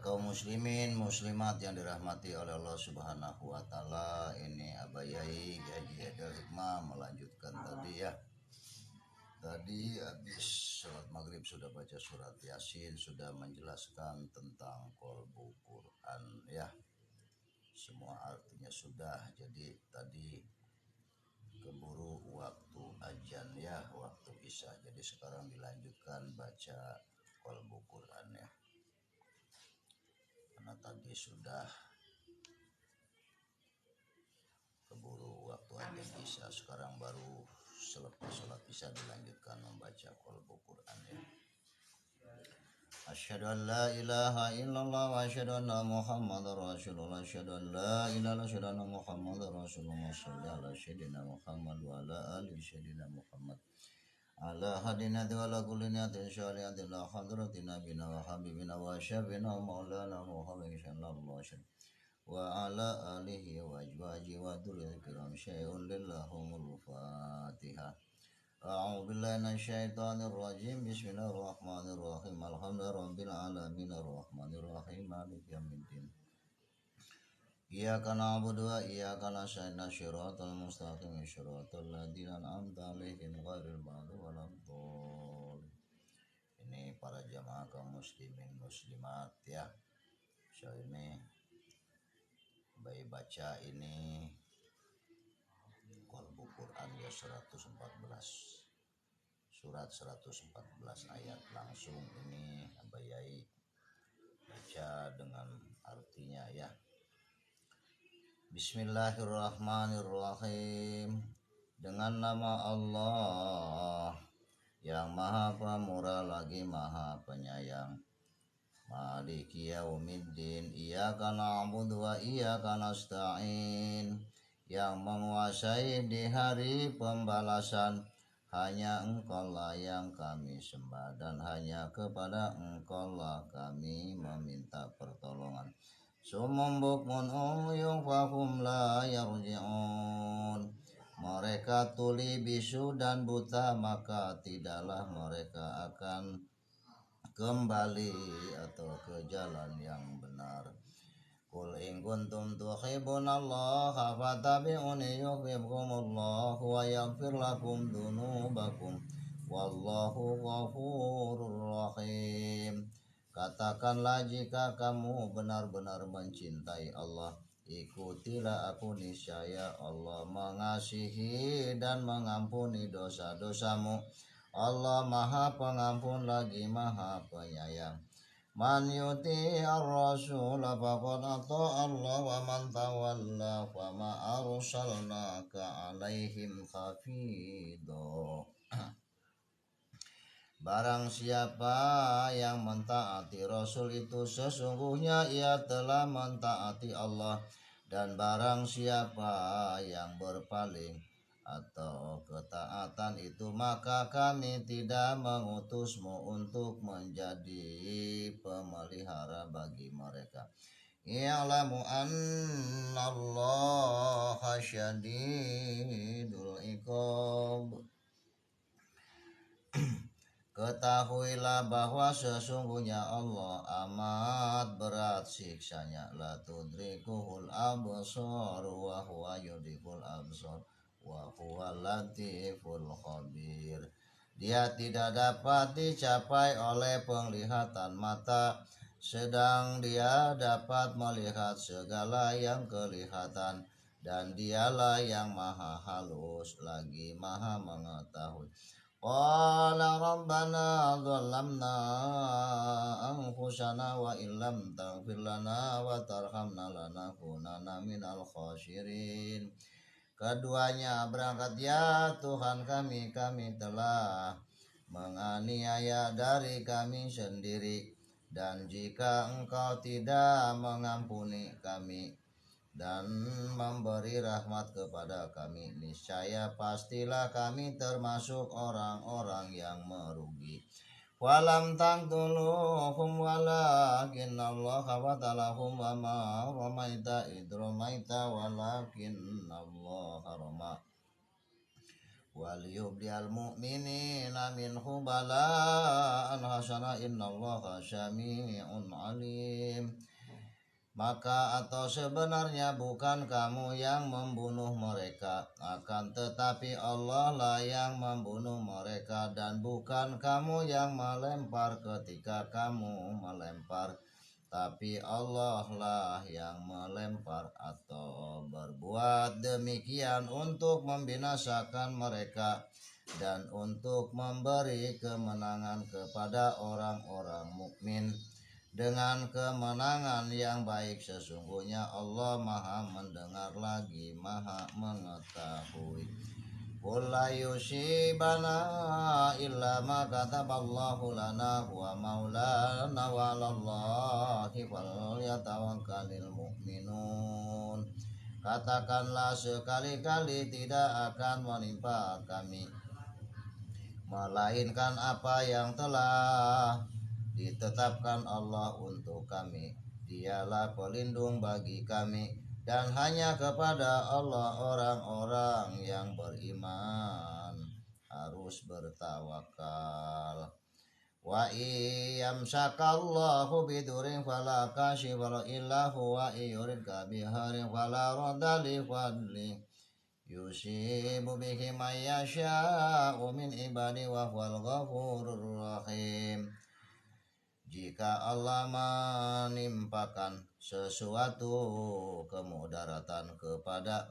kaum muslimin muslimat yang dirahmati oleh Allah Subhanahu wa taala. Ini Abah Yai Haji Haidar Hikmah melanjutkan tadi ya. Tadi habis sholat maghrib sudah baca surat Yasin, sudah menjelaskan tentang kolbu Quran ya. Semua artinya sudah. Jadi tadi keburu waktu azan ya, waktu isya. Jadi sekarang dilanjutkan baca kolbu Quran ya. Karena tadi sudah keburu waktu azan isya, sekarang baru selepas sholat isya dilanjutkan membaca kolbu Quran ya. Asyhadu an la ilaha illallah wa asyhadu anna Muhammadar Rasulullah. Asyhadu an la ilaha illallah wa Muhammadar Rasulullah. Shalli ala sayyidina Muhammad wa ala ali sayyidina Muhammad. Ala hadina wa ala kulli niyatin syari'atin la hadratina bina wa habibina wa syafina wa maulana Muhammad sallallahu alaihi wa ala alihi wa ajwaji wa dhurriyyati kiram syai'un lillahumul Fatihah. A'udzu billahi minasyaitonir rajim. Bismillahirrahmanirrahim. Alhamdulillahirabbil alamin arrahmanir rahim maliki yaumiddin. Iyyaka na'budu wa iyyaka nasta'in shiratal mustaqim shiratal ladzina an'amta 'alaihim ghairil maghdubi 'alaihim. Ini para jamaah kaum muslimin muslimat ya. So ini baik baca ini kolbu Quran ya 114. Surat 114 ayat langsung ini Abah Yai baca dengan artinya ya. Bismillahirrahmanirrahim. Dengan nama Allah yang Maha Pemurah lagi Maha Penyayang. Maliki yaumiddin. Iyyaka na'budu wa iyyaka nasta'in. Yang menguasai di hari pembalasan, hanya Engkaulah yang kami sembah dan hanya kepada Engkaulah kami meminta pertolongan. Summum bukmun umyun fahum la yarji'un. Mereka tuli, bisu dan buta, maka tidaklah mereka akan kembali atau ke jalan yang benar. Qul in kuntum tuhibbunallaha fattabi'uni yuhibbukumullah wa yaghfir lakum dzunubakum wallahu ghafurur rahim. Katakanlah, jika kamu benar-benar mencintai Allah, ikutilah aku, niscaya Allah mengasihi dan mengampuni dosa-dosamu. Allah Maha Pengampun lagi Maha Penyayang. Man yuti ar-rasul faqad ata Allah wa man tawalla fama arsalnaka alaihim hafidho. Barang siapa yang mentaati Rasul itu sesungguhnya ia telah mentaati Allah, dan barang siapa yang berpaling atau ketaatan itu maka kami tidak mengutusmu untuk menjadi pemelihara bagi mereka. I'lamu annallaha syadidul iqab. Ketahuilah bahwa sesungguhnya Allah amat berat siksanya. La tudrikuhul absar wa huwa yudrikul absar wa huwa latiful khabir. Dia tidak dapat dicapai oleh penglihatan mata, sedang dia dapat melihat segala yang kelihatan, dan dialah yang maha halus lagi maha mengetahui. Qala rabbana dzalamna anfusana wa illam taghfir lana wa tarhamna lanakunanna minal khasirin. Keduanya berangkat, ya Tuhan kami, kami telah menganiaya dari kami sendiri, dan jika Engkau tidak mengampuni kami dan memberi rahmat kepada kami, niscaya pastilah kami termasuk orang-orang yang merugi. Walam taqtuluhum walakinnallaha qatalahum wa ma ramaita id ramaita walakinnallaha rama waliyubdiyal mu'minina minhu bala'an hasana innallaha syami'un alim. Maka atau sebenarnya bukan kamu yang membunuh mereka, akan tetapi Allah lah yang membunuh mereka, dan bukan kamu yang melempar ketika kamu melempar, tapi Allah lah yang melempar. Atau berbuat demikian untuk membinasakan mereka dan untuk memberi kemenangan kepada orang-orang mukmin dengan kemenangan yang baik. Sesungguhnya Allah Maha mendengar lagi Maha mengetahui. Qul la yusibana illa ma kataballahu lana wa maulana wa 'alallahi falyatawakkalul mu'minun. Katakanlah, sekali-kali tidak akan menimpa kami melainkan apa yang telah ditetapkan Allah untuk kami. Dialah pelindung bagi kami, dan hanya kepada Allah orang-orang yang beriman harus bertawakal. Wa iyamsakallahu bidurin fala kashifa illa huwa yuridka biharin fala radda li fadli yusibu bihi man yasha'u min ibadi wa huwal ghafurur rahim. Jika Allah menimpakan sesuatu kemudaratan kepada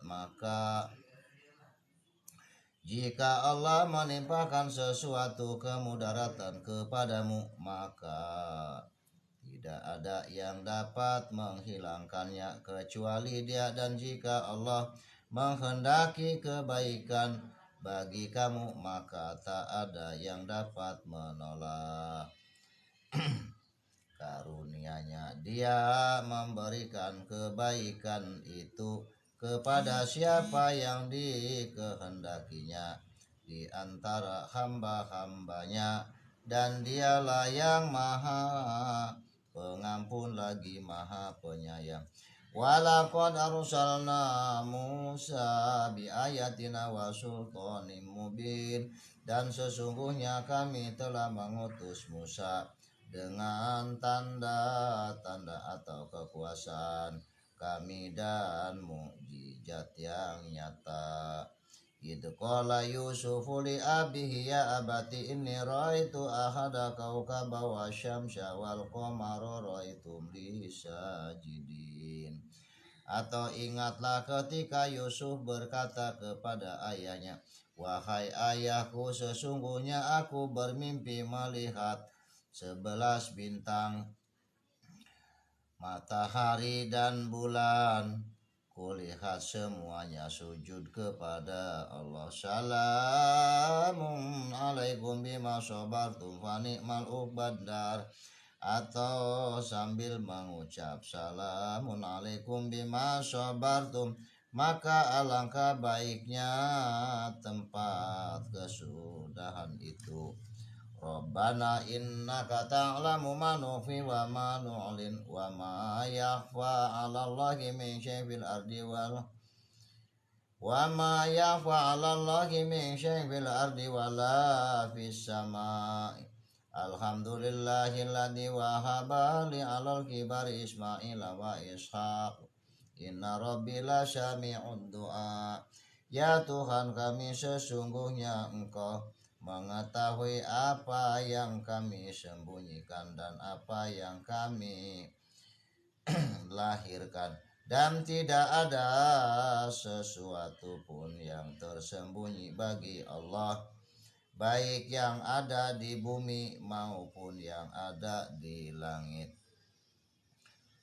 jika Allah menimpakan sesuatu kemudaratan kepadamu, maka tidak ada yang dapat menghilangkannya kecuali Dia, dan jika Allah menghendaki kebaikan bagi kamu, maka tak ada yang dapat menolak karunia-Nya. Dia memberikan kebaikan itu kepada siapa yang dikehendakinya di antara hamba-hambanya, dan Dialah yang Maha Pengampun lagi Maha Penyayang. Walaqad arsalna Musa biayatina wa sultanim mubin. Dan sesungguhnya kami telah mengutus Musa dengan tanda-tanda atau kekuasaan kami dan mukjizat yang nyata. Idh qala Yusufu li abihi ya abati inni raitu ahada kaukaba wa syamsa wal qamara raitum li sajidin. Atau ingatlah ketika Yusuf berkata kepada ayahnya, wahai ayahku, sesungguhnya aku bermimpi melihat 11 bintang, matahari dan bulan. Kulihat semuanya sujud kepada Allah. Salamun alaikum bima sabartum fa ni'mal uqbadar. Atau sambil mengucap salamun alaikum bima sabartum, maka alangkah baiknya tempat kesudahan itu. Rabbana innaka ta'lamu ma nukhfi wa ma nu'lin wa ma yakhfa 'alallahi min syai'in fil ardi wa ma yakhfa 'alallahi min syai'in fil ardi wala fis samai. Alhamdulillahilladzi wahaba li 'alal kibari Ismaila wa Ishaq. Inna rabbi lasyami'ud du'a. Ya Tuhan kami, sesungguhnya Engkau mengetahui apa yang kami sembunyikan dan apa yang kami lahirkan, dan tidak ada sesuatu pun yang tersembunyi bagi Allah, baik yang ada di bumi maupun yang ada di langit.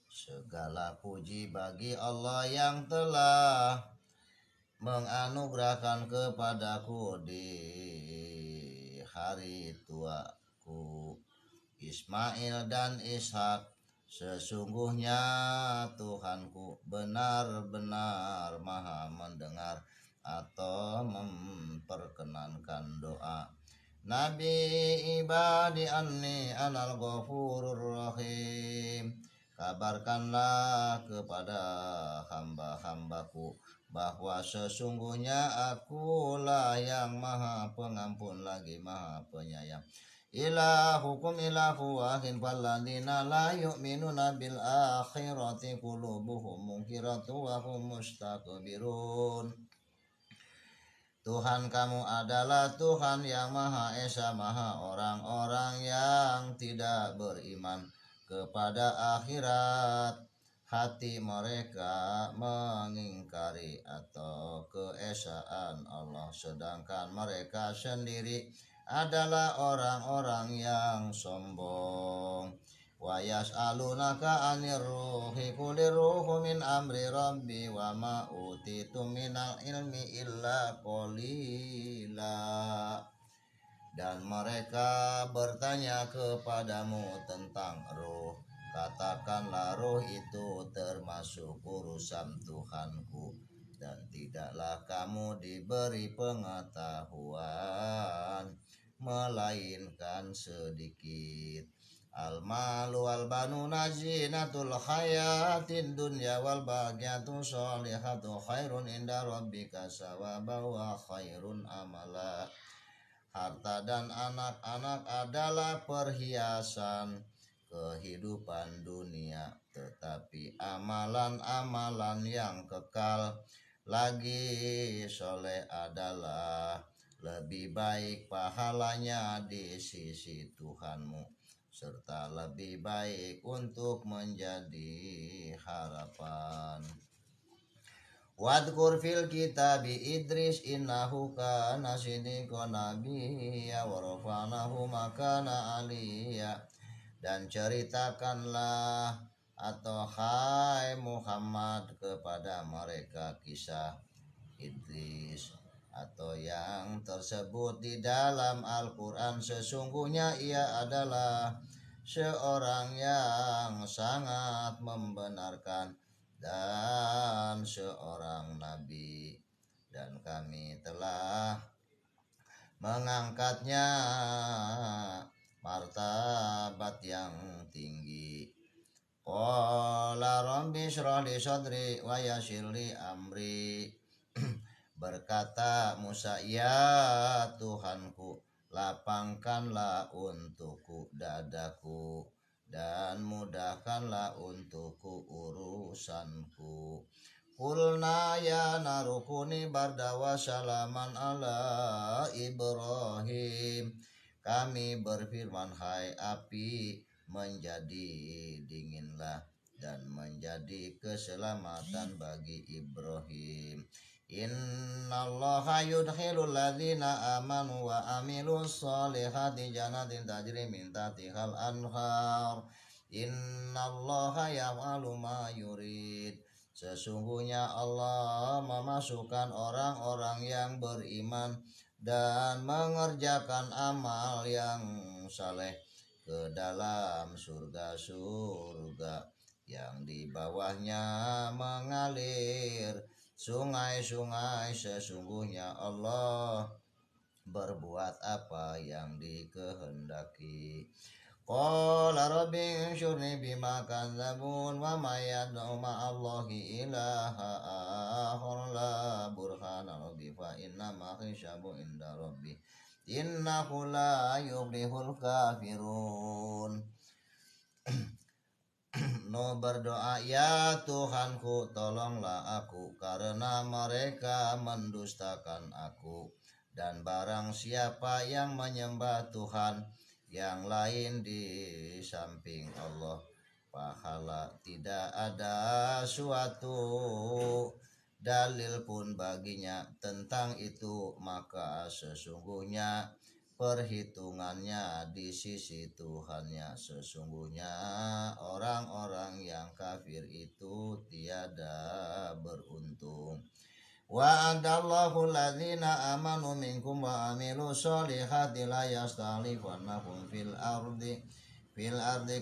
Segala puji bagi Allah yang telah menganugerahkan kepadaku di hari tuaku Ismail dan Ishak. Sesungguhnya Tuhanku benar-benar Maha mendengar atau memperkenankan doa. Nabi ibadi anni anal ghafurur rahim. Kabarkanlah kepada hamba-hambaku bahwa sesungguhnya akulah yang maha pengampun lagi maha penyayang. Ilahukum ilahu wahid falladzina la yu'minuna bil akhirati qulubuhum munkiratu wa hum mustakbirun. Tuhan kamu adalah Tuhan yang Maha Esa, Maha orang-orang yang tidak beriman kepada akhirat. Hati mereka mengingkari atau keesaan Allah, sedangkan mereka sendiri adalah orang-orang yang sombong. Wa yas'alunaka 'anir ruhi qulir ruhu min amri rabbi wa ma utitum minal ilmi illa qalila. Dan mereka bertanya kepadamu tentang roh. Katakanlah roh itu termasuk urusan Tuhanku, dan tidaklah kamu diberi pengetahuan melainkan sedikit. Al-malu wal banuna zinatul hayatid dunya wal baghiyatu sholihatu khairun inda rabbika sawaban wa khairun amala. Harta dan anak-anak adalah perhiasan kehidupan dunia, tetapi amalan-amalan yang kekal lagi soleh adalah lebih baik pahalanya di sisi Tuhanmu, serta lebih baik untuk menjadi harapan. Wadkur fil kitabi Idris innahu kana siddiqan nabiyya wa rafa'nahu makana aliyya. Dan ceritakanlah atau hai Muhammad kepada mereka kisah Idris atau yang tersebut di dalam Al-Quran. Sesungguhnya ia adalah seorang yang sangat membenarkan dan seorang nabi, dan kami telah mengangkatnya martabat yang tinggi. Qala rabbi shrah li sadri wa yassir li amri. Berkata Musa, ya Tuhanku, lapangkanlah untukku dadaku dan mudahkanlah untukku urusanku. Qulna ya narukuni barda wa salaman ala Ibrahim. Kami berfirman, hai api, menjadi dinginlah dan menjadi keselamatan bagi Ibrahim. Innallaha yudkhilul ladzina amanu wa amilus solihati jannatin tajri min tahtihal anhar. Innallaha yaf'alu ma yurid. Sesungguhnya Allah memasukkan orang-orang yang beriman dan mengerjakan amal yang saleh ke dalam surga-surga yang di bawahnya mengalir sungai-sungai. Sesungguhnya Allah berbuat apa yang dikehendaki. Qala rabbi ansurni bima kadzabun wa may yad'u ma'allahi ilaha akhar la burhana rabbi fa inna ma hisabu inda rabbi innahu la yuflihul kafirun. No berdoa, ya Tuhanku, tolonglah aku karena mereka mendustakan aku. Dan barang siapa yang menyembah Tuhan yang lain di samping Allah, pahala tidak ada suatu dalil pun baginya tentang itu, maka sesungguhnya perhitungannya di sisi Tuhannya. Sesungguhnya orang-orang yang kafir itu tiada beruntung. Wa'adallahu alladzina amanu minkum wa amilu sholihati la yastakhlifannahum fil ardi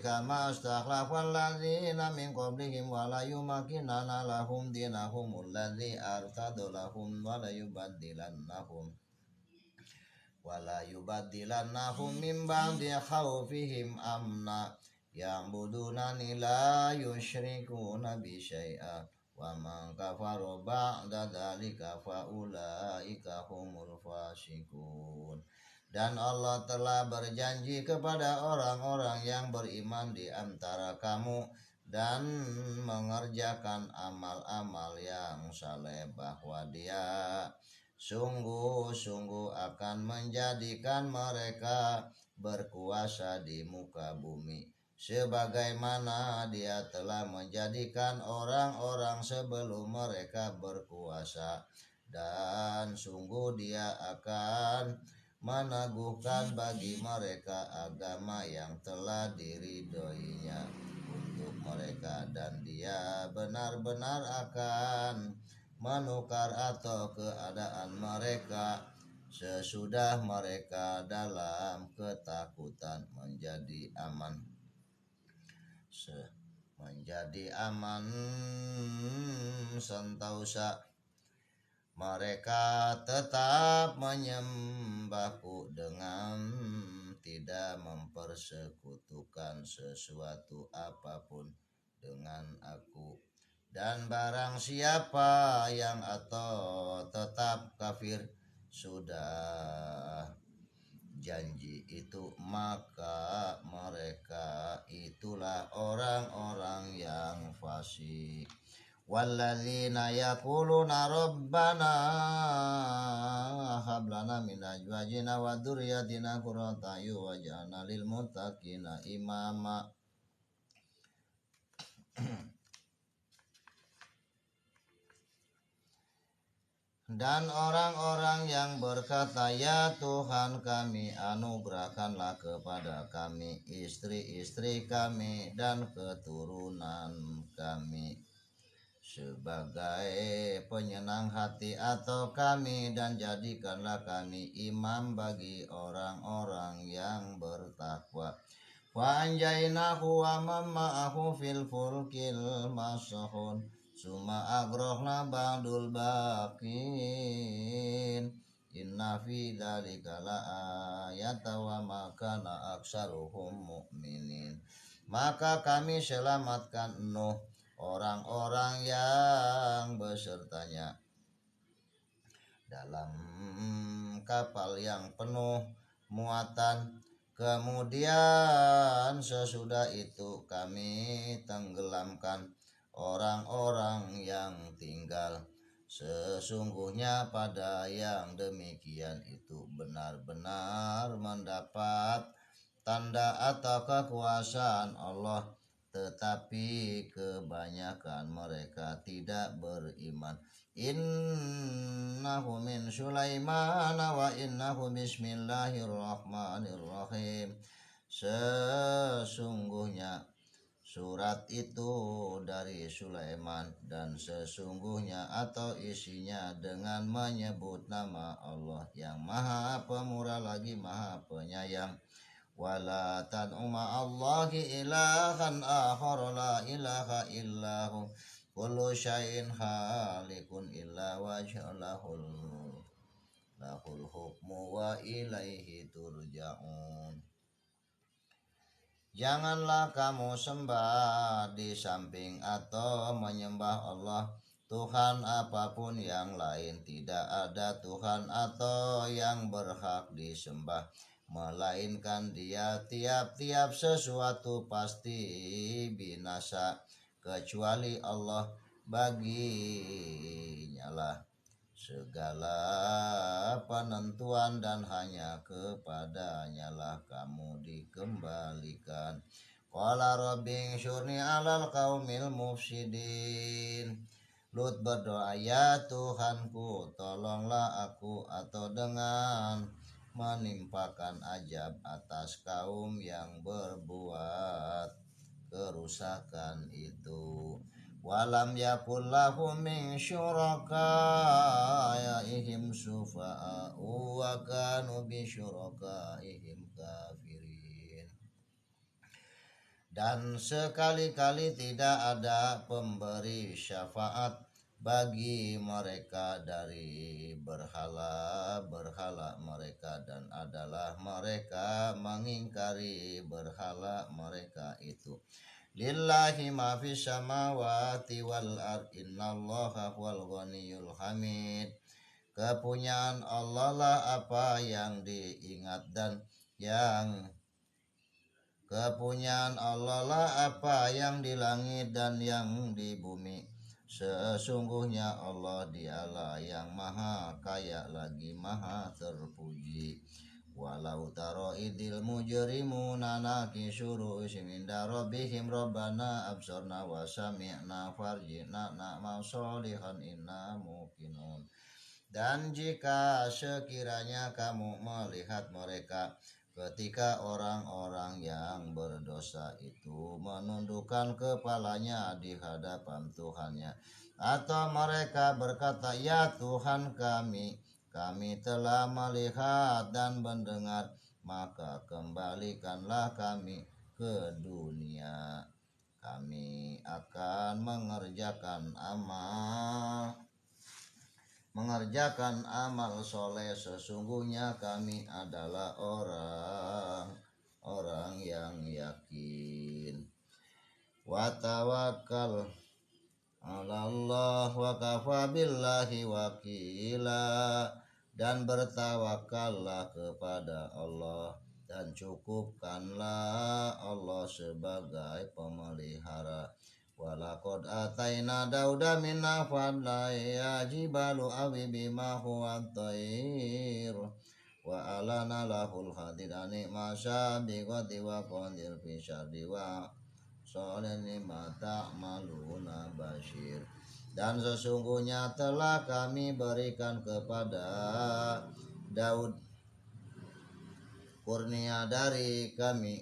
kama astakhlafal ladzina min qablihim wa la yumakkinanna lahum dinahum alladzi artadu lahum wa la yubaddilannahum min ba'di khawfihim amna ya'budunani la yusyrikuna bi syai'a wa man kafara ba'da dzalika fa ulaika humul fasiqun. Dan Allah telah berjanji kepada orang-orang yang beriman di antara kamu dan mengerjakan amal-amal yang saleh bahwa Dia sungguh-sungguh akan menjadikan mereka berkuasa di muka bumi sebagaimana Dia telah menjadikan orang-orang sebelum mereka berkuasa, dan sungguh Dia akan meneguhkan bagi mereka agama yang telah diridhoinya untuk mereka, dan Dia benar-benar akan menukar atau keadaan mereka sesudah mereka dalam ketakutan menjadi aman sentausa mereka tetap menyembahku dengan tidak mempersekutukan sesuatu apapun dengan aku. Dan barang siapa yang atau tetap kafir sudah janji itu, maka mereka itulah orang-orang yang fasik. Walladzina yaquluna rabbana hab lana min azwajina wa dzurriyyatina qurrata a'yun waj'alna lil muttaqina imama. Dan orang-orang yang berkata, ya Tuhan kami, anugerahkanlah kepada kami istri-istri kami dan keturunan kami sebagai penyenang hati atau kami, dan jadikanlah kami imam bagi orang-orang yang bertakwa. Wa anjaynahu wa man ma'ahu fil fulkil mashhun summa agrohna ba'dul baqin inna fi dzalika la ayata wa ma kana aksaruhum mu'minin. Maka kami selamatkan Nuh, orang-orang yang besertanya dalam kapal yang penuh muatan. Kemudian sesudah itu kami tenggelamkan orang-orang yang tinggal. Sesungguhnya pada yang demikian itu benar-benar mendapat tanda atau kekuasaan Allah, tetapi kebanyakan mereka tidak beriman. Innahu min Sulaiman wa innahu bismillahirrahmanirrahim. Sesungguhnya surat itu dari Sulaiman, dan sesungguhnya atau isinya dengan menyebut nama Allah yang Maha Pemurah lagi Maha Penyayang. Wala tad'u ma'allahi ilahan akhar la ilaha illahu kullu syai'in halikun illa wajhahul lahul hukmu wa ilaihi turja'un. Janganlah kamu sembah di samping atau menyembah Allah Tuhan apapun yang lain. Tidak ada Tuhan atau yang berhak disembah melainkan Dia. Tiap-tiap sesuatu pasti binasa kecuali Allah. Baginya lah segala penentuan dan hanya kepadanya lah kamu dikembalikan. Qala rabbi syurni alal qaumil mufsidin. Lut berdoa, ya Tuhanku, tolonglah aku atau dengan menimpakan azab atas kaum yang berbuat kerusakan itu. Walam yakul lahum min syurakaihim syufa'u wa kanu bi syurakaihim kafirin. Dan sekali-kali tidak ada pemberi syafaat bagi mereka dari berhala-berhala mereka, dan adalah mereka mengingkari berhala mereka itu. Lillahi ma fis samawati wal ard innallaha huwal ghaniyyul hamid. Kepunyaan Allah lah apa yang diingat dan yang kepunyaan Allah lah apa yang di langit dan yang di bumi. Sesungguhnya Allah dialah yang maha kaya lagi maha terpuji. Walau taro idil mujrimuna nakisu ru'usihim inda rabbihim rabbana absorna wa sami'na farjina na'mal sholihan inna muqinun. Dan jika sekiranya kamu melihat mereka ketika orang-orang yang berdosa itu menundukkan kepalanya di hadapan Tuhannya, atau mereka berkata, "Ya Tuhan kami telah melihat dan mendengar, maka kembalikanlah kami ke dunia. Kami akan mengerjakan amal soleh. Sesungguhnya kami adalah orang yang yakin. Wa tawakkal 'alallah wa kafa billahi wakila." Dan bertawakallah kepada Allah dan cukupkanlah Allah sebagai pemelihara. Walaqad ataina Dauda minna fadla ya jibalu awi bima huwa thair wa alana lahul hadidani masya biqati wa qadir fi syardi wa soleni mata maluna basyir. Dan sesungguhnya telah kami berikan kepada Daud kurnia dari kami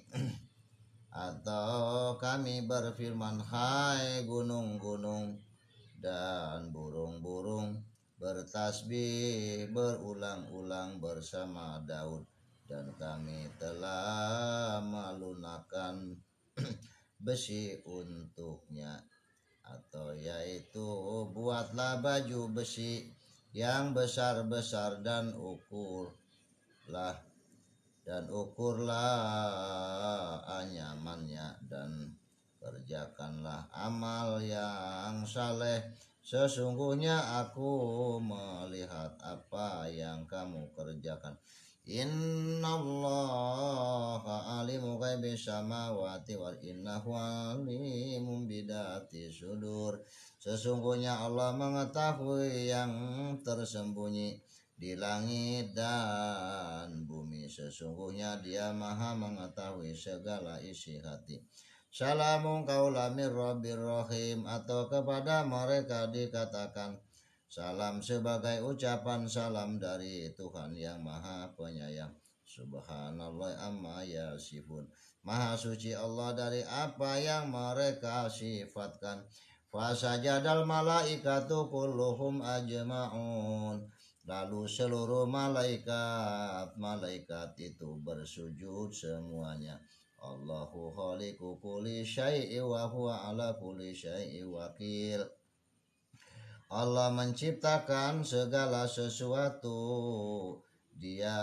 atau kami berfirman, hai gunung-gunung dan burung-burung bertasbih berulang-ulang bersama Daud, dan kami telah melunakkan besi untuknya, atau yaitu buatlah baju besi yang besar-besar dan ukurlah anyamannya, dan kerjakanlah amal yang saleh. Sesungguhnya aku melihat apa yang kamu kerjakan. Innallaha alimu ghaibis samawati wal innahu alimun bidati sudur. Sesungguhnya Allah mengetahui yang tersembunyi di langit dan bumi. Sesungguhnya Dia maha mengetahui segala isi hati. Salamun qaulan mir rabbir rahim. Atau kepada mereka dikatakan salam sebagai ucapan salam dari Tuhan yang maha penyayang. Subhanallah amma yasifun. Maha suci Allah dari apa yang mereka sifatkan. Fasajadal malaikatu kulluhum ajma'un. Lalu seluruh malaikat itu bersujud semuanya. Allahu khaliqu kulli syai'i wa huwa ala kulli syai'i wakil. Allah menciptakan segala sesuatu, Dia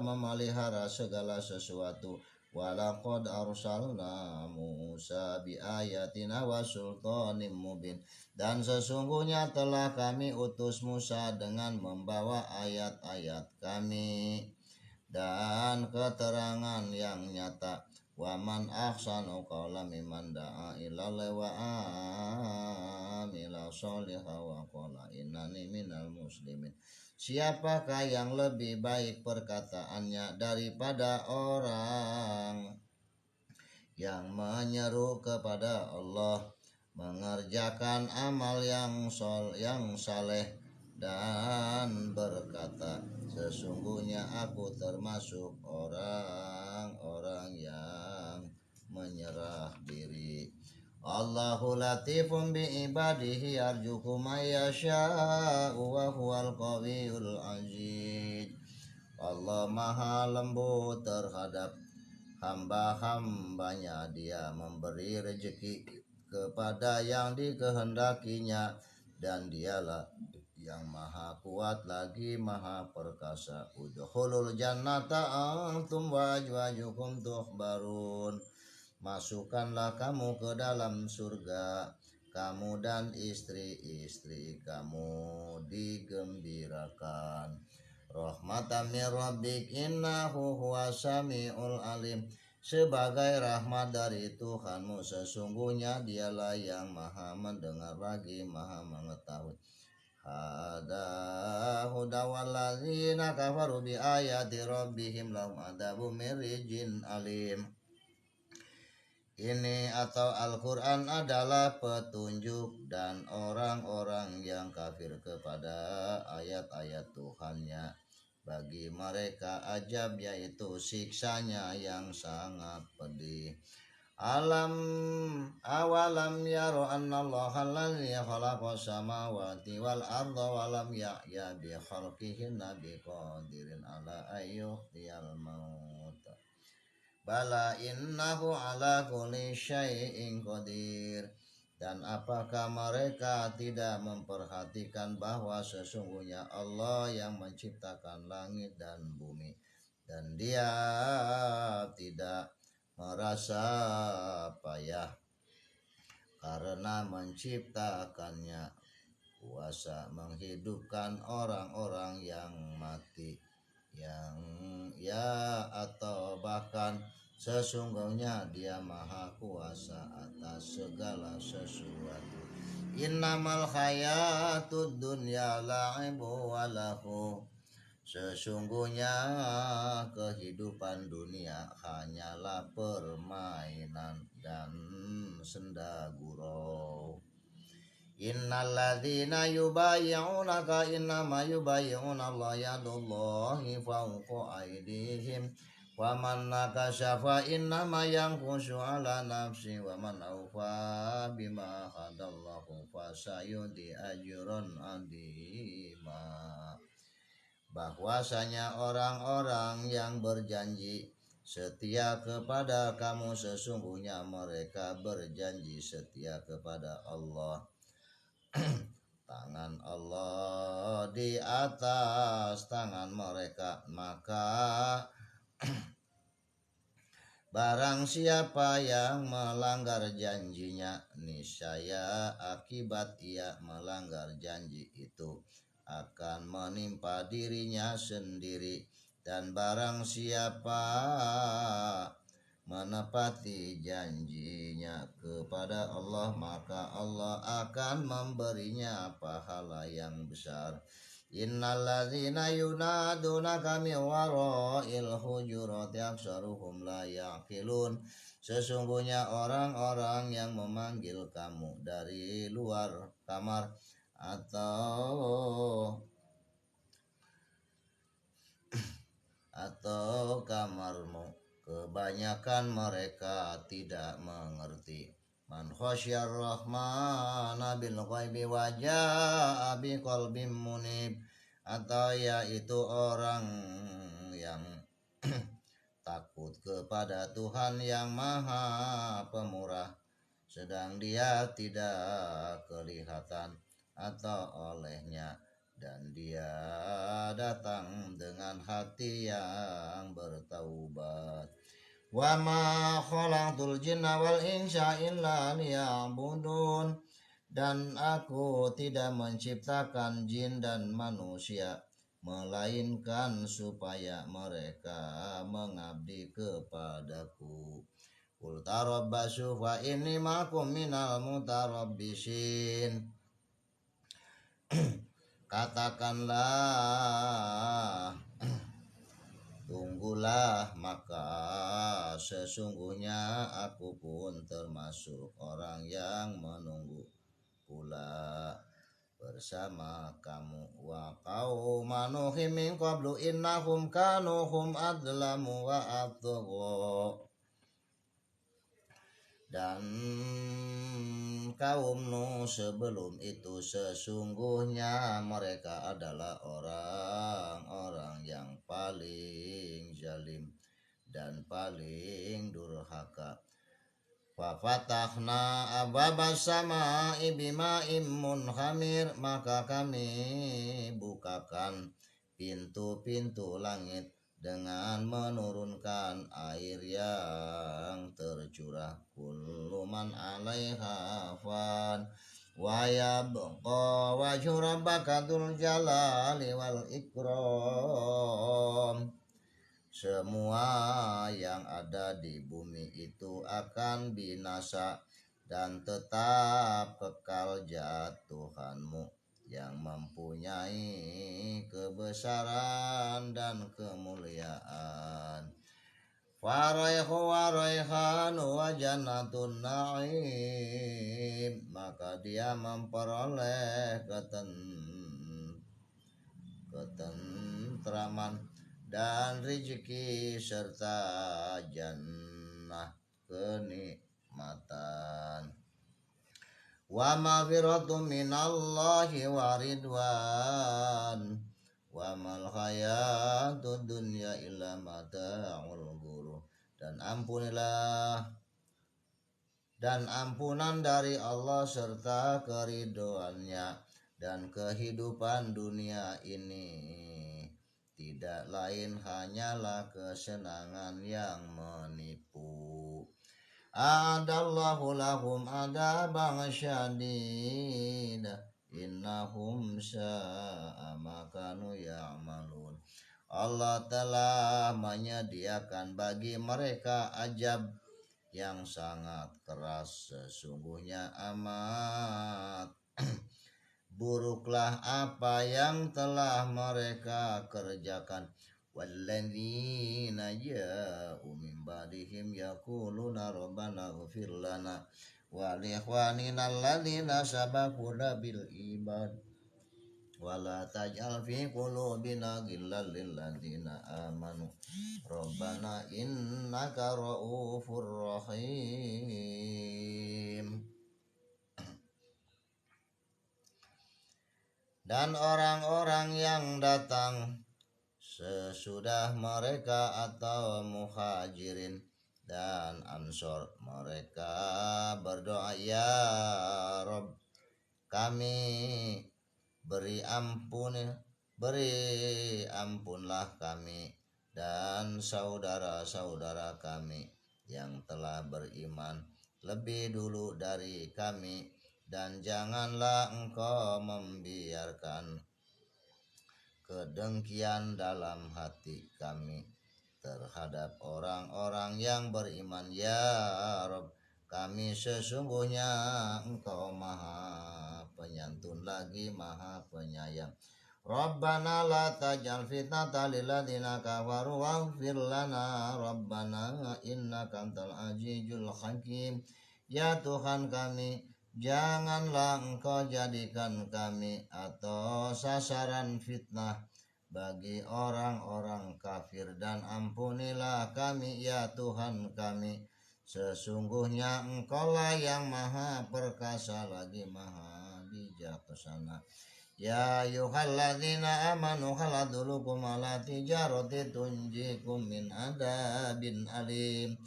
memelihara segala sesuatu. Walaqad arsalna Musa biayatina wa sultanim mubin. Dan sesungguhnya telah kami utus Musa dengan membawa ayat-ayat kami dan keterangan yang nyata. Wa man ahsanu qawlan mimman da'a ilallahi wa amila sholihan wa qala innani minal muslimin. Siapakah yang lebih baik perkataannya daripada orang yang menyeru kepada Allah, mengerjakan amal yang saleh, dan berkata, sesungguhnya aku termasuk orang-orang yang menyerah diri. Allahu latifun bi ibadihi arjuku mayyasha'u wa huwal qawiyul aziz. Allah maha lembut terhadap hamba-hambanya. Dia memberi rezeki kepada yang dikehendakinya, dan Dialah yang maha kuat lagi maha perkasa. Udkhulul jannata antum wa azwajukum tuhbarun. masukkanlah kamu ke dalam surga, kamu dan istri-istri kamu digembirakan. Rahmatan min rabbik innahu huwas samiul alim. Sebagai rahmat dari Tuhanmu, sesungguhnya dialah yang maha mendengar lagi maha mengetahui. Hada hudawal ladzina kafaru bi ayati rabbihim lahum adzabun min rijin alim. Ini atau Al-Quran adalah petunjuk dan orang-orang yang kafir kepada ayat-ayat Tuhannya, bagi mereka ajab yaitu siksanya yang sangat pedih. Awalam yaro annallaha alladzi khalaqas samawati wal arda walam ya'ya bi khalqihinna biqadirin ala ayyuhyil maut. Bala innahu ala kulli syai'in qadir. Dan apakah mereka tidak memperhatikan bahwa sesungguhnya Allah yang menciptakan langit dan bumi, dan dia tidak merasa payah karena menciptakannya, kuasa menghidupkan orang-orang yang mati, yang atau bahkan sesungguhnya dia maha kuasa atas segala sesuatu. Innamal hayatud dunya la'ibu walahu. Sesungguhnya kehidupan dunia hanyalah permainan dan senda gurau. Innalladzina yubayyi'unaka innama yubayyi'una Allah yadullahi fawqa aydihim wa man nakasha fa innama yankusu ala nafsi wa man awfa bima hadallahu fasayuti ajran adima. Bahwasanya orang-orang yang berjanji setia kepada kamu, sesungguhnya mereka berjanji setia kepada Allah. Tangan Allah di atas tangan mereka, maka barang siapa yang melanggar janjinya, niscaya akibat ia melanggar janji itu akan menimpa dirinya sendiri. Dan barang siapa menepati janjinya kepada Allah, maka Allah akan memberinya pahala yang besar. Innalladzina yunadunaka min wara'il hujurati aktsaruhum la ya'qilun. Sesungguhnya orang-orang yang memanggil kamu dari luar kamar atau kamarmu, kebanyakan mereka tidak mengerti. Man khasyar rahmana bil ghaibi wa jaa'a biqalbin munib. Atau yaitu orang yang takut kepada Tuhan yang maha pemurah, sedang dia tidak kelihatan atau olehnya, dan dia datang dengan hati yang bertaubat. Wa ma khalaqtul jinna wal insa illa liya'budun. Dan aku tidak menciptakan jin dan manusia melainkan supaya mereka mengabdi kepadaku. Qul tarabbasu fa inni ma'akum minal mutarabbisin. Katakanlah, tunggulah, maka sesungguhnya aku pun termasuk orang yang menunggu pula bersama kamu. Wa qauma nuhin min qablu innahum kanu hum adlamu wa atgha. Dan kaum Nuh sebelum itu sesungguhnya mereka adalah orang-orang yang paling zalim dan paling durhaka. Fa fatahna abwabas samaa'i bima'in munhamir. Maka kami bukakan pintu-pintu langit dengan menurunkan air yang tercurah. curah kullu man 'alaiha fan wa yabqa wajhu rabbaka dzul jalali wal ikram. Semua yang ada di bumi itu akan binasa dan tetap kekal Tuhanmu yang mempunyai kebesaran dan kemuliaan. Faraihu wa raihanu wa jannatun na'im, maka dia memperoleh ketentraman dan rezeki serta jannah kenikmatan. Wa maghfiratum minallahi wa ridwan wa mal hayatud dunya illa mata'ul ghurur. Dan ampunan dari Allah serta keridhoannya, dan kehidupan dunia ini tidak lain hanyalah kesenangan yang menipu. Adallahu lahum adaban syadida innahum sa'a ma kanu ya'malun. Allah telah menyediakan bagi mereka azab yang sangat keras, sesungguhnya amat buruklah apa yang telah mereka kerjakan. Walladzina ja'u min ba'dihim yaquluna rabbana ighfir lana wa li ikhwanina alladzina sabaquna bil iman wa la taj'al fi qulubina ghillan lil ladzina amanu rabbana innaka ra'ufur rahim. Dan orang-orang yang datang sesudah mereka atau muhajirin dan ansor, mereka berdoa, ya Rob kami, beri ampunlah kami dan saudara-saudara kami yang telah beriman lebih dulu dari kami, dan janganlah engkau membiarkan kedengkian dalam hati kami terhadap orang-orang yang beriman. Ya Rob kami, sesungguhnya engkau maha penyantun lagi maha penyayang. Rabbana la taj'al fitnatan lil ladzina kafaru waghfir lana rabbana innaka antal azizul hakim. Ya Tuhan kami, janganlah engkau jadikan kami atau sasaran fitnah bagi orang-orang kafir, dan ampunilah kami ya Tuhan kami, sesungguhnya engkaulah yang maha perkasa lagi maha bijaksana. Ya ayyuhalladzina amanu hal adullukum ala tijarati tunjikum min adabin alim.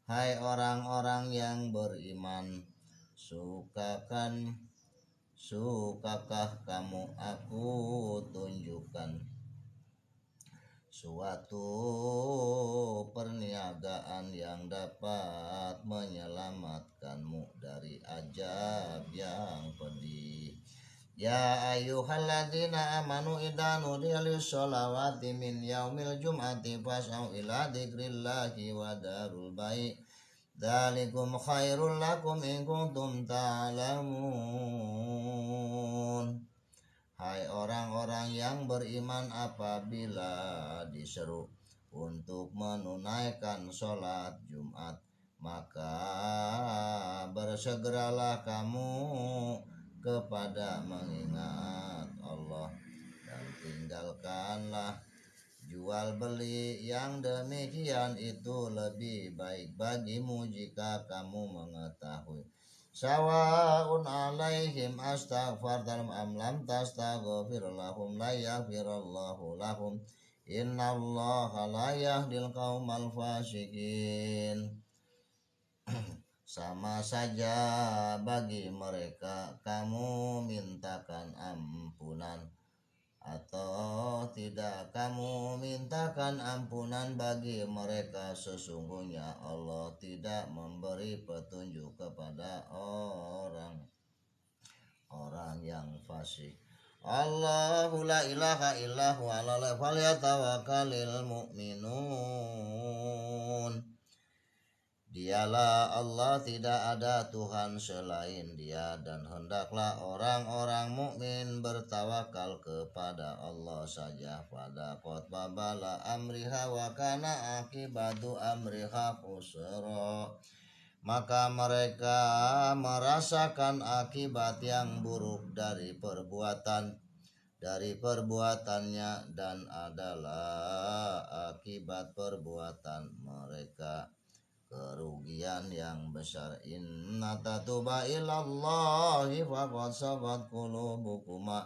Hai orang-orang yang beriman, sukakah kamu aku tunjukkan suatu perniagaan yang dapat menyelamatkanmu dari azab yang pedih. Ya ayyuhalladzina amanu idza nudiya lis-sholawati min yaumil jum'ati fas'au ila dzikrillahi wa darul bai' dzalikum khairul lakum in kuntum ta'lamun. Hai orang-orang yang beriman, apabila diseru untuk menunaikan sholat Jumat, maka bersegeralah kamu kepada mengingat Allah, dan tinggalkanlah jual beli, yang demikian itu lebih baik bagimu jika kamu mengetahui. Sawa'un alaihim astaghfartum am lam tastaghfir lahum la yaghfirallahu lahum innallaha la yahdil qaumal fasiqin. Sama saja bagi mereka kamu mintakan ampunan Atau tidak kamu mintakan ampunan bagi mereka, sesungguhnya Allah tidak memberi petunjuk kepada orang yang fasik. Allahu la ilaha illahu alaihi falyatawakkalul mu'minun. Dialah Allah, tidak ada Tuhan selain Dia, dan hendaklah orang-orang mukmin bertawakal kepada Allah saja. Pada khotbah bala amriha wa kana akibatu amriha khusra. Maka mereka merasakan akibat yang buruk dari perbuatannya, dan adalah akibat perbuatan mereka kerugian yang besar. Inna tatuba ilallahi faqad sabat qulubukuma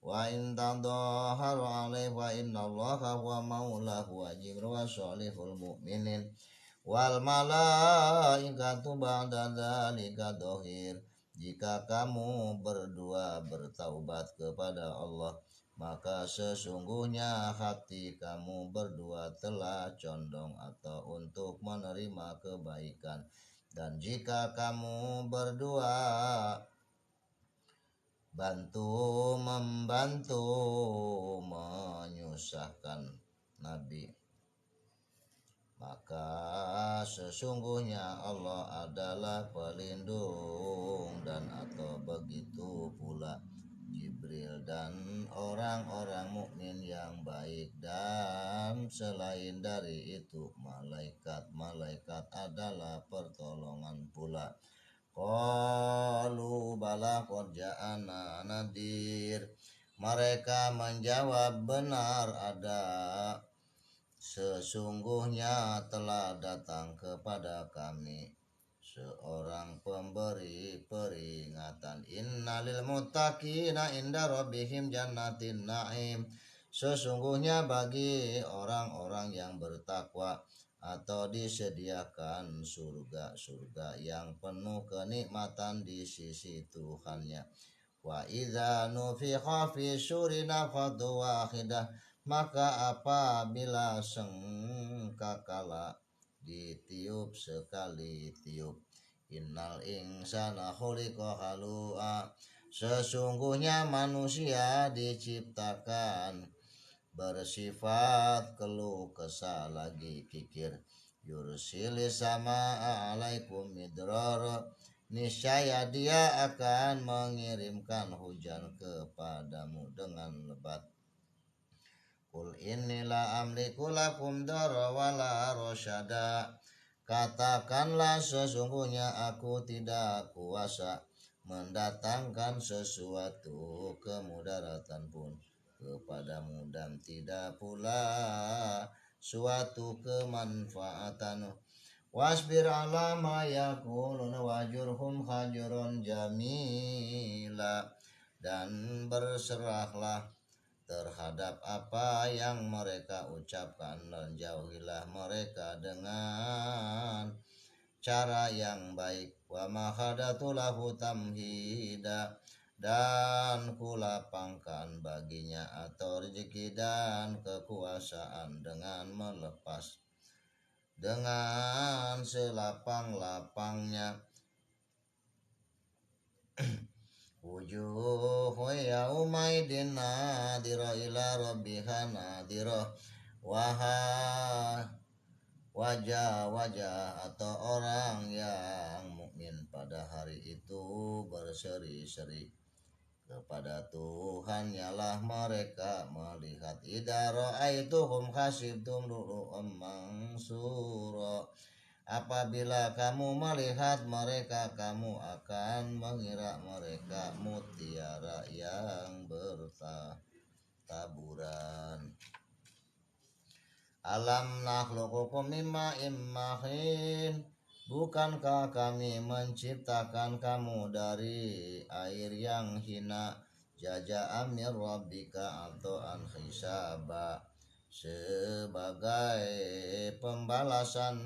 wa in tadhaharu alaihi wa innallaha huwa maulahu wa jibril wa sholihul mu'minin wal malaikatu ba'da dzalika dhahir. Jika kamu berdua bertaubat kepada Allah, maka sesungguhnya hati kamu berdua telah condong atau untuk menerima kebaikan. Dan jika kamu berdua membantu menyusahkan Nabi, maka sesungguhnya Allah adalah pelindung. Dan atau begitu pula Jibril dan orang-orang mukmin yang baik, dan selain dari itu malaikat adalah pertolongan pula. Qalu bala qad ja'ana nadir. Mereka menjawab, benar, sesungguhnya telah datang kepada kami seorang pemberi peringatan. Innalil muttaqina inda rabbihim jannatin na'im. Sesungguhnya bagi orang-orang yang bertakwa atau disediakan surga-surga yang penuh kenikmatan di sisi Tuhannya. Wa idza nufikha fi suri nafatu wahidah. Maka apabila sengkakala ditiup sekali tiup, innal insana khuliqa halu'a. Sesungguhnya manusia diciptakan bersifat keluh kesah lagi kikir. Yursilis sama alaikum midrar. Niscaya Dia akan mengirimkan hujan kepadamu dengan lebat. Qul innila amliku lakum dara wala rasyada. Katakanlah, sesungguhnya aku tidak kuasa mendatangkan sesuatu kemudaratan pun kepadamu, dan tidak pula suatu kemanfaatan. Wasbir ala ma yaqulun wajurhum hajurun jamila. Dan berserahlah terhadap apa yang mereka ucapkan, dan jauhilah mereka dengan cara yang baik. Wa mahadatu lahu tamhida. Dan kulapangkan baginya atau rezeki dan kekuasaan dengan melepas dengan selapang-lapangnya. Wujuhu yaumaidin nadira ila rabbiha nadira. Wajah-wajah atau orang yang mukmin pada hari itu berseri-seri kepada Tuhannya lah mereka melihat. Idza ra'aituhum hasibtum lu'lu'an mansura. Apabila kamu melihat mereka, kamu akan mengira mereka mutiara yang bertaburan. Alam nakhluqukum mimma immahin. Bukankah kami menciptakan kamu dari air yang hina? Jaza'an min rabbika ata'an hisaba. Sebagai pembalasan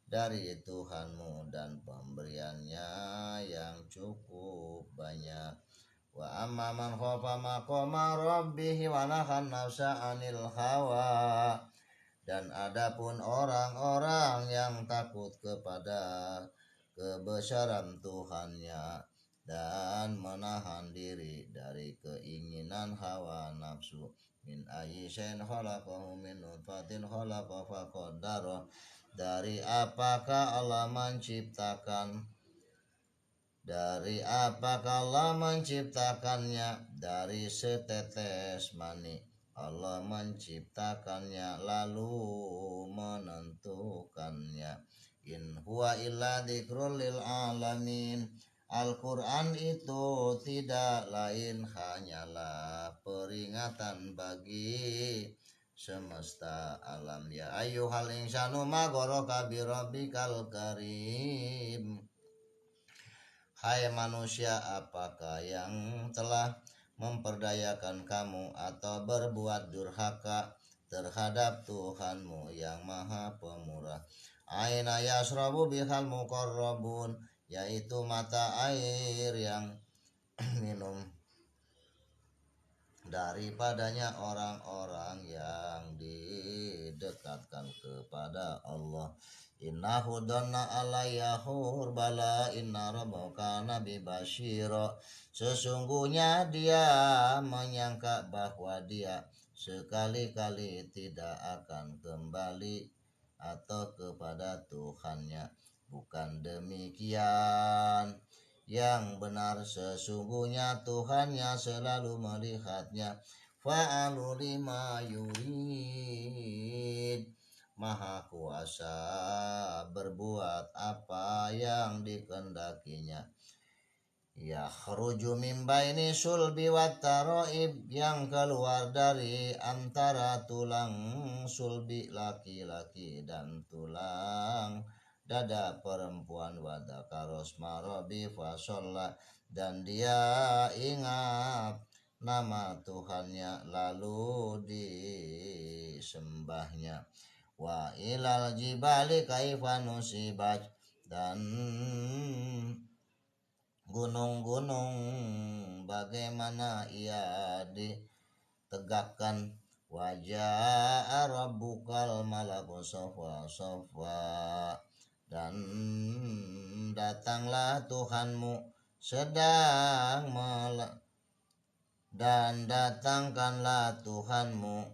dari Tuhanmu dan pemberiannya yang cukup banyak. Wa amma man khafa maqama rabbih wa nahan nafsa 'anil hawa. Dan adapun orang-orang yang takut kepada kebesaran Tuhannya dan menahan diri dari keinginan hawa nafsu. Min ayyi syai'in khalaqahu min nutfatin khalaqa faqaddara. Dari apakah Allah menciptakan? Dari apakah Allah menciptakannya? Dari setetes mani Allah menciptakannya lalu menentukannya. In huwa illa dzikrul lil alamin. Al-Quran itu tidak lain hanyalah peringatan bagi semesta alam. Ya ayyuhal insanu ma gharaka bi rabbikal karim. Hai manusia, apakah yang telah memperdayakan kamu atau berbuat durhaka terhadap Tuhanmu yang maha pemurah? Aina yasrabu bihal muqarrabun, yaitu mata air yang minum daripadanya orang-orang yang didekatkan kepada Allah. Innahu dhanna alayyahur bala inna rabbaka nabi basyira. Sesungguhnya dia menyangka bahwa dia sekali-kali tidak akan kembali atau kepada Tuhannya. Bukan demikian, yang benar sesungguhnya Tuhannya selalu melihatnya. Fa'alu lima yurid, maha kuasa berbuat apa yang dikehendakinya. Ya khruju min baini sulbi wat taraib, yang keluar dari antara tulang sulbi laki-laki dan tulang dada perempuan. Wadakaros marobi fasolla, dan dia ingat nama Tuhannya lalu disembahnya. Wa ilal jibali kaifa nusibat, dan gunung-gunung bagaimana ia ditegakkan. Wajah rabbukal malaku sofa sofa, dan datanglah Tuhanmu dan datangkanlah Tuhanmu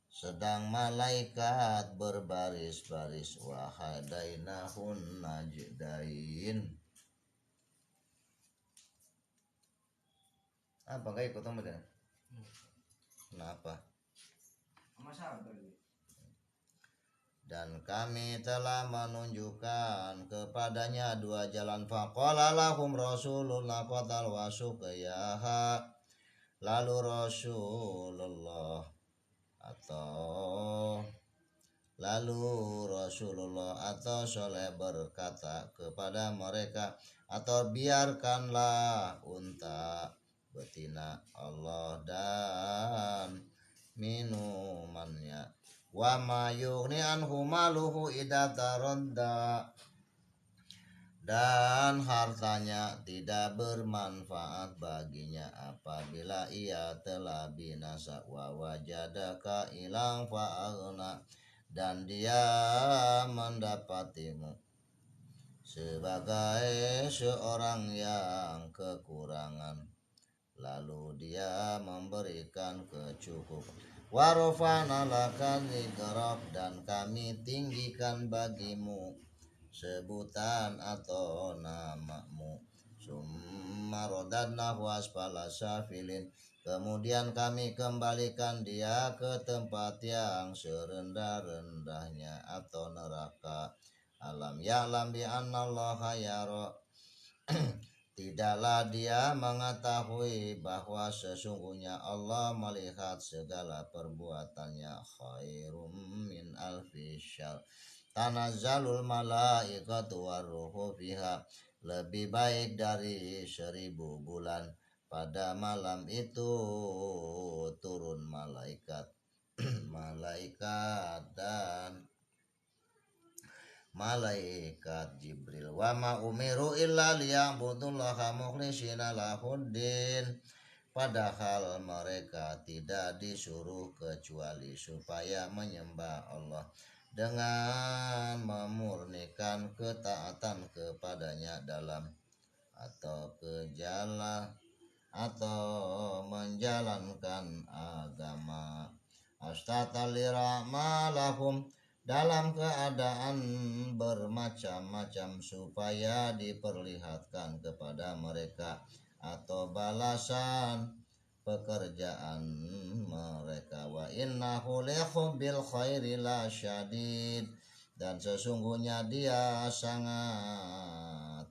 sedang malaikat berbaris-baris. Wahadainahun najdain. Apa enggak ikut sama dia? Kenapa? Dan kami telah menunjukkan kepadanya dua jalan. Faqala lahum rasulullah qatal wasuqiyaha. Lalu Rasulullah atau Soleh berkata kepada mereka, atau biarkanlah unta betina Allah dan minumannya. Wa ma yughni anhu maluhu idza taradda, dan hartanya tidak bermanfaat baginya apabila ia telah binasa. Wa wajadaka ilang fa'aghna, dan dia mendapatimu sebagai seorang yang kekurangan, lalu dia memberikan kecukupan. Wa rafa'na laka dzikrak, dan kami tinggikan bagimu sebutan atau namamu. Summa radadnahu asfala safilin, kemudian kami kembalikan dia ke tempat yang serendah-rendahnya atau neraka. Alam ya'lam bi annallaha yara, tidaklah dia mengetahui bahwa sesungguhnya Allah melihat segala perbuatannya. Khairum min alfi syahr tanazzalul malaikatu warruhu fiha, lebih baik dari 1000 bulan. Pada malam itu turun malaikat malaikat Jibril. Wa ma umiru illa liya'budullaha mukhlishina lahuddin, padahal mereka tidak disuruh kecuali supaya menyembah Allah dengan memurnikan ketaatan kepadanya dalam atau atau menjalankan agama astatalira malahum dalam keadaan bermacam-macam supaya diperlihatkan kepada mereka atau balasan pekerjaan mereka wa innahu lihubbil khairi la syadid dan sesungguhnya dia sangat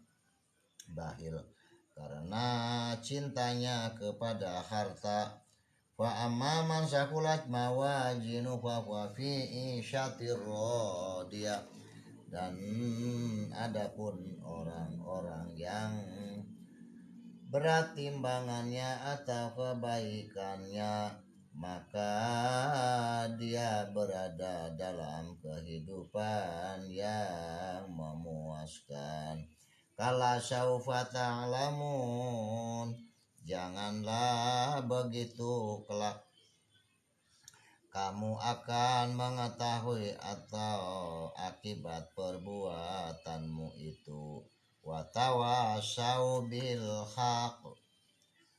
bahil karena cintanya kepada harta fa amman sakulat mawazinu fa huwa fi isyatir radiyah dan adapun orang-orang yang berat timbangannya atau kebaikannya maka dia berada dalam kehidupan yang memuaskan. Kala saufa ta'lamun janganlah begitu kelak kamu akan mengetahui atau akibat perbuatanmu itu watawasau bil haq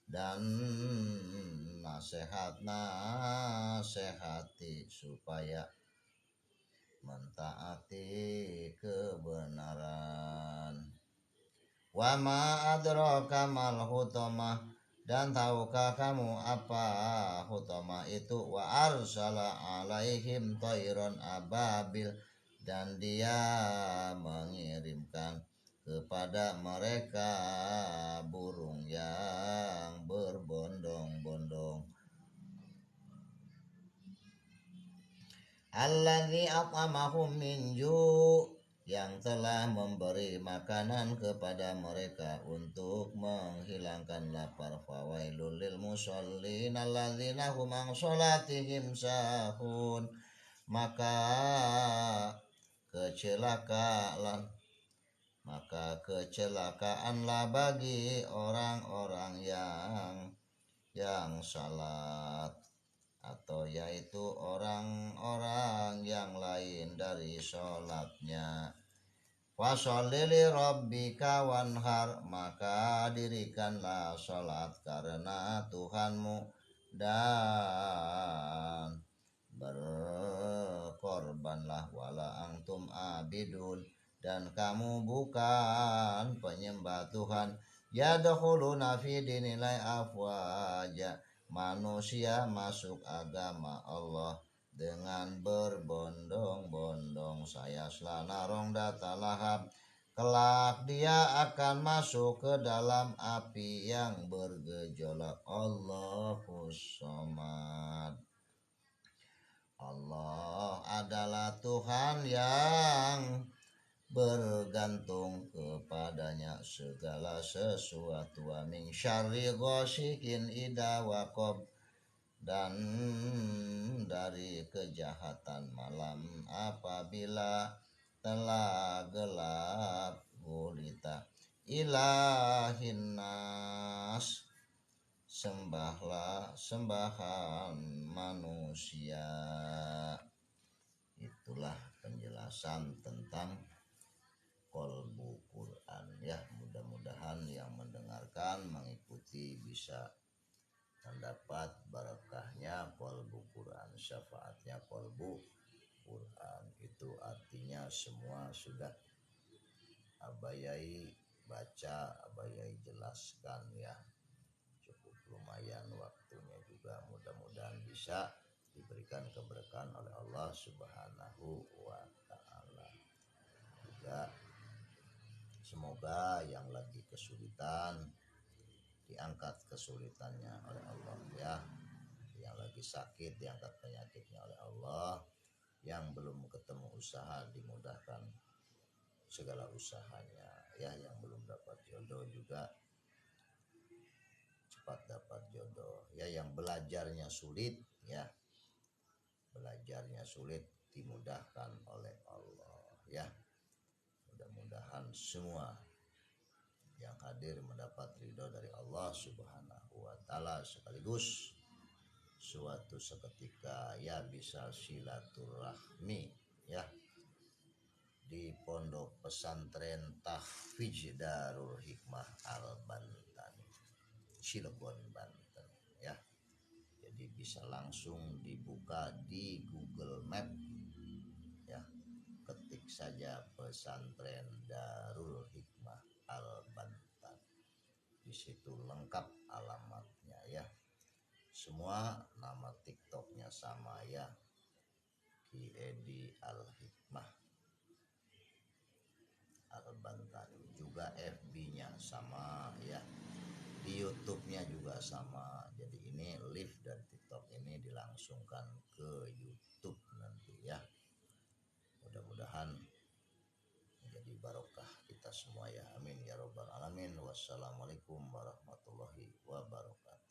dan nasihati supaya mentaati kebenaran. Wa ma adraka mal hutamah dan tahukah kamu apa hutamah itu wa arsala alaihim tayran ababil dan dia mengirimkan kepada mereka burung yang berbondong-bondong alladzi at'amahum min ju' yang telah memberi makanan kepada mereka untuk menghilangkan lapar fawailul lil musallin alladzina hum an salatihim sahun maka kecelakaanlah bagi orang-orang yang salat atau yaitu orang-orang yang lain dari sholatnya. Fasholli li rabbika wanhar maka dirikanlah sholat karena Tuhanmu dan berkorbanlah wala antum abidun dan kamu bukan penyembah Tuhan yadkhuluna fi dinilai afwaja manusia masuk agama Allah dengan berbondong-bondong saya selanarong data lahap kelak dia akan masuk ke dalam api yang bergejolak Allahus Samad Allah adalah Tuhan yang bergantung kepadanya segala sesuatu min syarri ghasikin idza waqab dan dari kejahatan malam apabila telah gelap gulita ilahin nas sembahan manusia. Itulah penjelasan tentang kolbu Quran ya, mudah-mudahan yang mendengarkan mengikuti bisa mendapat berkahnya kolbu Quran, syafaatnya kolbu Quran. Itu artinya semua sudah abayai baca, abayai jelaskan ya, cukup lumayan waktunya juga, mudah-mudahan bisa diberikan keberkahan oleh Allah Subhanahu wa ta'ala. Juga semoga yang lagi kesulitan diangkat kesulitannya oleh Allah ya, yang lagi sakit diangkat penyakitnya oleh Allah, yang belum ketemu usaha dimudahkan segala usahanya ya, yang belum dapat jodoh juga cepat dapat jodoh ya, yang belajarnya sulit ya, belajarnya sulit dimudahkan oleh Allah ya. Mudah-mudahan semua yang hadir mendapat ridho dari Allah Subhanahu wa taala, sekaligus suatu seketika ya bisa silaturahmi ya di Pondok Pesantren Tahfidz Darul Hikmah Al Bantani, Cilegon, Banten ya. Jadi bisa langsung dibuka di Google Map ya. Ketik saja Pesantren Darul Hikmah Al Bantan. Di situ lengkap alamatnya ya. Semua nama TikToknya sama ya. Ki Edi Al Hikmah Al Bantani, juga FB-nya sama ya. Di YouTube-nya juga sama. Jadi ini live dari TikTok ini dilangsungkan ke YouTube nanti ya. Mudah-mudahan menjadi barokah kita semua ya. Amin ya robbal alamin. Wassalamualaikum warahmatullahi wabarakatuh.